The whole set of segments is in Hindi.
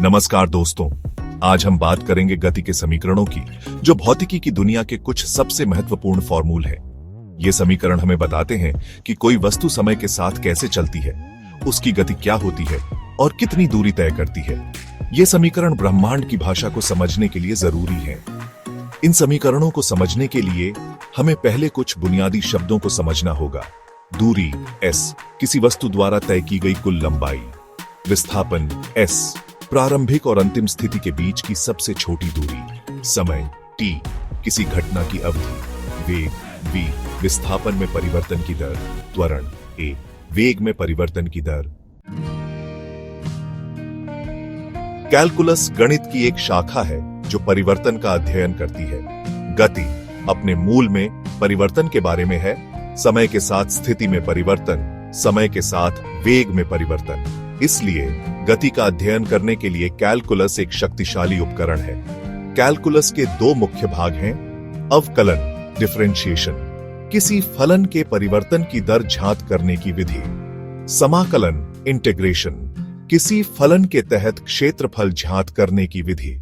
नमस्कार दोस्तों, आज हम बात करेंगे गति के समीकरणों की, जो भौतिकी की दुनिया के कुछ सबसे महत्वपूर्ण फॉर्मूल है। ये समीकरण हमें बताते हैं कि कोई वस्तु समय के साथ कैसे चलती है, उसकी गति क्या होती है और कितनी दूरी तय करती है। ये समीकरण ब्रह्मांड की भाषा को समझने के लिए जरूरी है। इन समीकरणों को समझने के लिए हमें पहले कुछ बुनियादी शब्दों को समझना होगा। दूरी s, किसी वस्तु द्वारा तय की गई कुल लंबाई। विस्थापन s, प्रारंभिक और अंतिम स्थिति के बीच की सबसे छोटी दूरी। समय t, किसी घटना की अवधि। वेग v, विस्थापन में परिवर्तन की दर। त्वरण a, वेग में परिवर्तन की दर। कैलकुलस गणित की एक शाखा है जो परिवर्तन का अध्ययन करती है। गति अपने मूल में परिवर्तन के बारे में है। समय के साथ स्थिति में परिवर्तन, समय के साथ वेग में परिवर्तन। इसलिए गति का अध्ययन करने के लिए कैलकुलस एक शक्तिशाली उपकरण है। कैलकुलस के दो मुख्य भाग हैं। अवकलन डिफरेंशिएशन, किसी फलन के परिवर्तन की दर ज्ञात करने की विधि। समाकलन इंटीग्रेशन, किसी फलन के तहत क्षेत्रफल ज्ञात करने की विधि।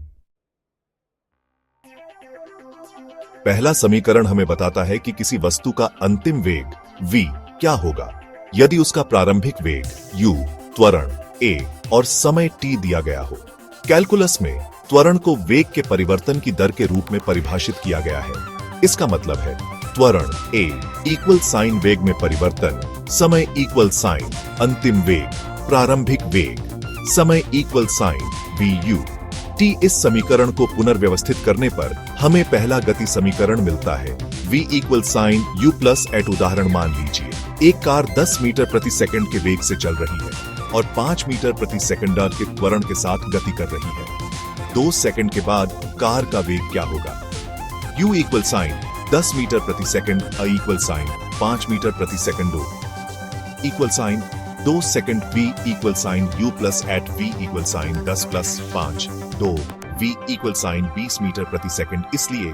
पहला समीकरण हमें बताता है कि किसी वस्तु का अंतिम वेग v क्या होगा यदि उसका प्रारंभिक वेग u, त्वरण a और समय t दिया गया हो। कैलकुलस में त्वरण को वेग के परिवर्तन की दर के रूप में परिभाषित किया गया है। इसका मतलब है त्वरण a इक्वल साइन वेग में परिवर्तन, समय इक्वल साइन अंतिम वेग, प्रारंभिक वेग, समय इक्वल साइन vu। t इस समीकरण को पुनर्व्यवस्थित करने पर हमें पहला गति समीकरण मिलता है। v equal sign u plus at. उदाहरण मान लीजिए एक कार 10 मीटर प्रति सेकंड के वेग से चल रही है और 5 मीटर प्रति सेकंड के त्वरण के साथ गति कर रही है। 2 सेकंड के बाद कार का वेग क्या होगा? u इक्वल साइन 10 मीटर प्रति second a equal sign 5 metre प्रति second o equal sign 2 second v equal sign u plus at v equal sign 10 plus 5 2 v equal sign 20 metre प्रति सेकंड। इसलिए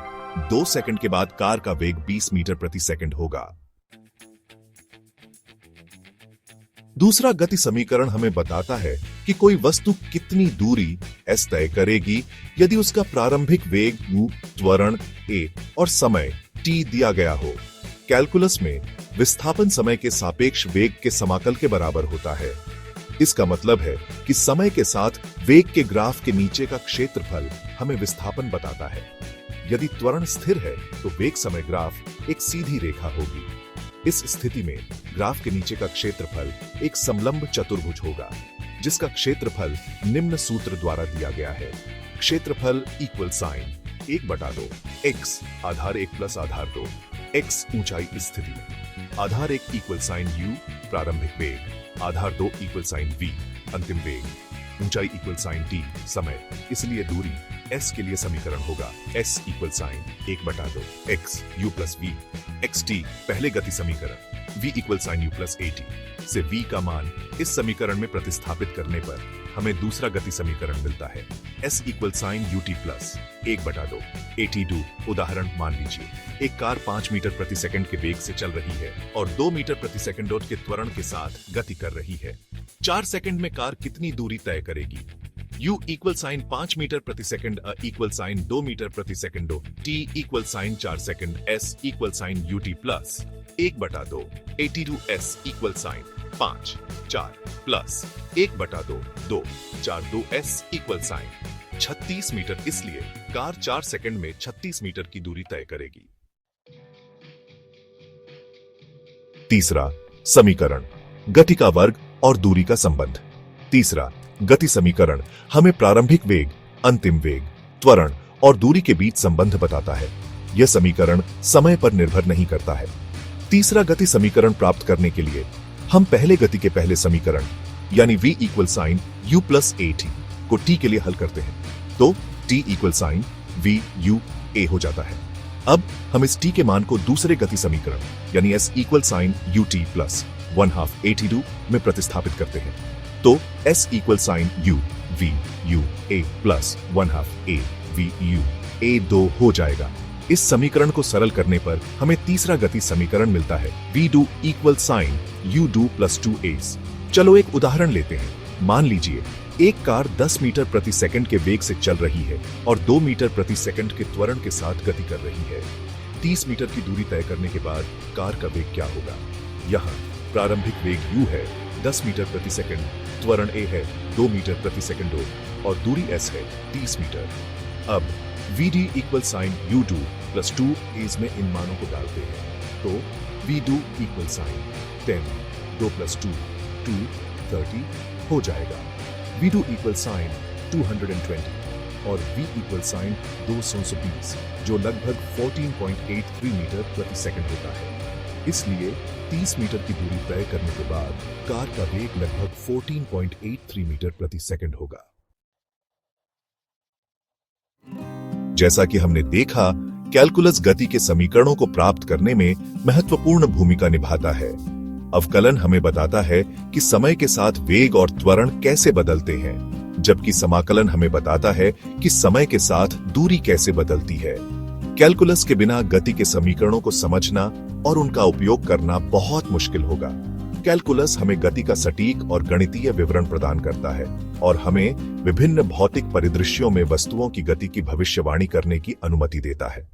2 सेकंड के बाद कार का वेग 20 मीटर प्रति सेकंड होगा। दूसरा गति समीकरण हमें बताता है कि कोई वस्तु कितनी दूरी s तय करेगी यदि उसका प्रारंभिक वेग u, त्वरण a और समय t दिया गया हो। कैलकुलस में विस्थापन समय के सापेक्ष वेग के समाकल के बराबर होता है। इसका मतलब है कि समय के साथ वेग के ग्राफ के नीचे का क्षेत्रफल हमें विस्थापन बताता है। यदि त्वरण स्थिर है तो वेग समय ग्राफ एक सीधी रेखा होगी। इस स्थिति में ग्राफ के नीचे का क्षेत्रफल एक समलंब चतुर्भुज होगा, जिसका क्षेत्रफल निम्न सूत्र द्वारा दिया गया है। क्षेत्रफल इक्वल साइन 1/2 x, आधार 1 प्लस आधार 2, x ऊंचाई स्थिति में, आधार 1 इक्वल साइन u, प्रारंभिक वेग, आधार 2 इक्वल साइन v, अंतिम वेग, ऊंचाई इक्वल साइन t, समय। इसलिए दूरी s के लिए समीकरण होगा s equal sign 1/2 x u plus v xt। पहले गति समीकरण v equal sign u plus at से v का मान इस समीकरण में प्रतिस्थापित करने पर हमें दूसरा गति समीकरण मिलता है s equal sign ut plus 1/2 at2। उदाहरण मान लीजिए एक कार 5 मीटर प्रति सेकंड के वेग से चल रही है और 2 मीटर प्रति सेकंड के त्वरण के साथ गति कर रही है। 4 सेकंड में कार कितनी दूरी तय करेगी? u इक्वल साइन 5 मीटर प्रति second a equal sign 2 metre प्रति second t equal sign 4 second s equal sign ut plus 1/2 at2 s equal sign 5 4 plus 1/2 2 4 2 s equal sign 36 metre. इसलिए कार 4 सेकंड में 36 मीटर की दूरी तय करेगी। तीसरा समीकरण गति का वर्ग और दूरी का संबंध। तीसरा गति समीकरण हमें प्रारंभिक वेग, अंतिम वेग, त्वरण और दूरी के बीच संबंध बताता है। यह समीकरण समय पर निर्भर नहीं करता है। तीसरा गति समीकरण प्राप्त करने के लिए हम पहले गति के पहले समीकरण यानी v equal sign u plus at को t के लिए हल करते हैं, तो t equal sign v u a हो जाता है। अब हम इस t के मान को दूसरे गति समीकरण यानी s equal sign ut plus 1/2 at2 में प्रतिस्थापित करते हैं, तो s equal sign u v u a plus 1/2 a v u a 2 हो जाएगा। इस समीकरण को सरल करने पर हमें तीसरा गति समीकरण मिलता है v2 equal sign u2 plus 2a। चलो एक उदाहरण लेते हैं। मान लीजिए एक कार 10 मीटर प्रति सेकंड के वेग से चल रही है और 2 मीटर प्रति सेकंड के त्वरण के साथ गति कर रही है। 30 मीटर की दूरी तय करने के बाद कार का वेग क्या होगा? यहाँ प्रारंभिक वेग u है 10 मीटर प्रति सेकंड, त्वरण a है 2 मीटर प्रति सेकंड और दूरी s है 30 मीटर। अब vd equal sign u2 plus 2 as में इन मानों को डालते हैं तो v2 इक्वल साइन 10 2 प्लस 2 2 30 हो जाएगा। v2 इक्वल साइन 220 और v इक्वल साइन 220 जो लगभग 14.83 मीटर प्रति सेकंड होता है। इसलिए 30 मीटर की दूरी तय करने के बाद कार का वेग लगभग 14.83 मीटर प्रति सेकंड होगा। जैसा कि हमने देखा, कैलकुलस गति के समीकरणों को प्राप्त करने में महत्वपूर्ण भूमिका निभाता है। अवकलन हमें बताता है कि समय के साथ वेग और त्वरण कैसे बदलते हैं, जबकि समाकलन हमें बताता है कि समय के साथ दूरी कैसे बदलती है। कैलकुलस के बिना गति के समीकरणों को समझना और उनका उपयोग करना बहुत मुश्किल होगा। कैलकुलस हमें गति का सटीक और गणितीय विवरण प्रदान करता है और हमें विभिन्न भौतिक परिदृश्यों में वस्तुओं की गति की भविष्यवाणी करने की अनुमति देता है।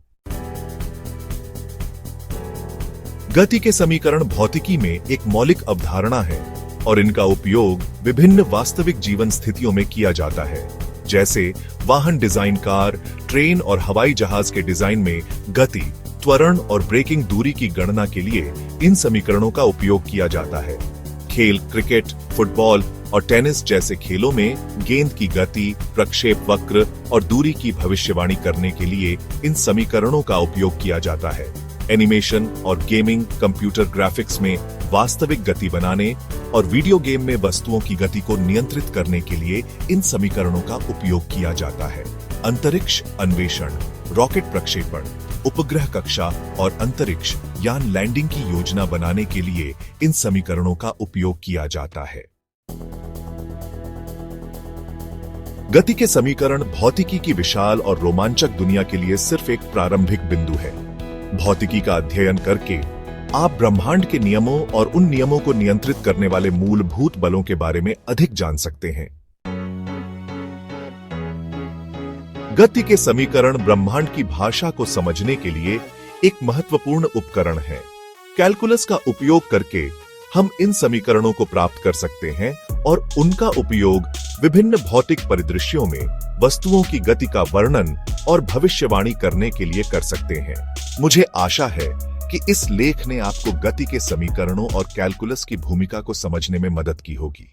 गति के समीकरण भौतिकी में एक मौलिक अवधारणा है और इनका उपयोग विभिन्न वास्तविक जीवन स्थितियों में किया जाता है। जैसे वाहन डिजाइन, कार, ट्रेन और हवाई जहाज के डिजाइन में गति, त्वरण और ब्रेकिंग दूरी की गणना के लिए इन समीकरणों का उपयोग किया जाता है। खेल, क्रिकेट, फुटबॉल और टेनिस जैसे खेलों में गेंद की गति, प्रक्षेप वक्र और दूरी की भविष्यवाणी करने के लिए इन समीकरणों का उपयोग किया जाता है। एनिमेशन और गेमिंग, कंप्यूटर ग्राफिक्स में वास्तविक गति बनाने और वीडियो गेम में वस्तुओं की गति को नियंत्रित करने के लिए इन समीकरणों का उपयोग किया जाता है। अंतरिक्ष अन्वेषण, रॉकेट प्रक्षेपण, उपग्रह कक्षा और अंतरिक्ष यान लैंडिंग की योजना बनाने के लिए इन समीकरणों का उपयोग किया जाता है। गति के समीकरण भौतिकी की विशाल और रोमांचक दुनिया के लिए सिर्फ एक प्रारंभिक बिंदु है। भौतिकी का अध्ययन करके आप ब्रह्मांड के नियमों और उन नियमों को नियंत्रित करने वाले मूलभूत बलों के बारे में अधिक जान सकते हैं। गति के समीकरण ब्रह्मांड की भाषा को समझने के लिए एक महत्वपूर्ण उपकरण है। कैलकुलस का उपयोग करके हम इन समीकरणों को प्राप्त कर सकते हैं और उनका उपयोग विभिन्न भौतिक परिदृश्यों में वस्तुओं की गति का वर्णन और भविष्यवाणी करने के लिए कर सकते हैं। मुझे आशा है कि इस लेख ने आपको गति के समीकरणों और कैलकुलस की भूमिका को समझने में मदद की होगी।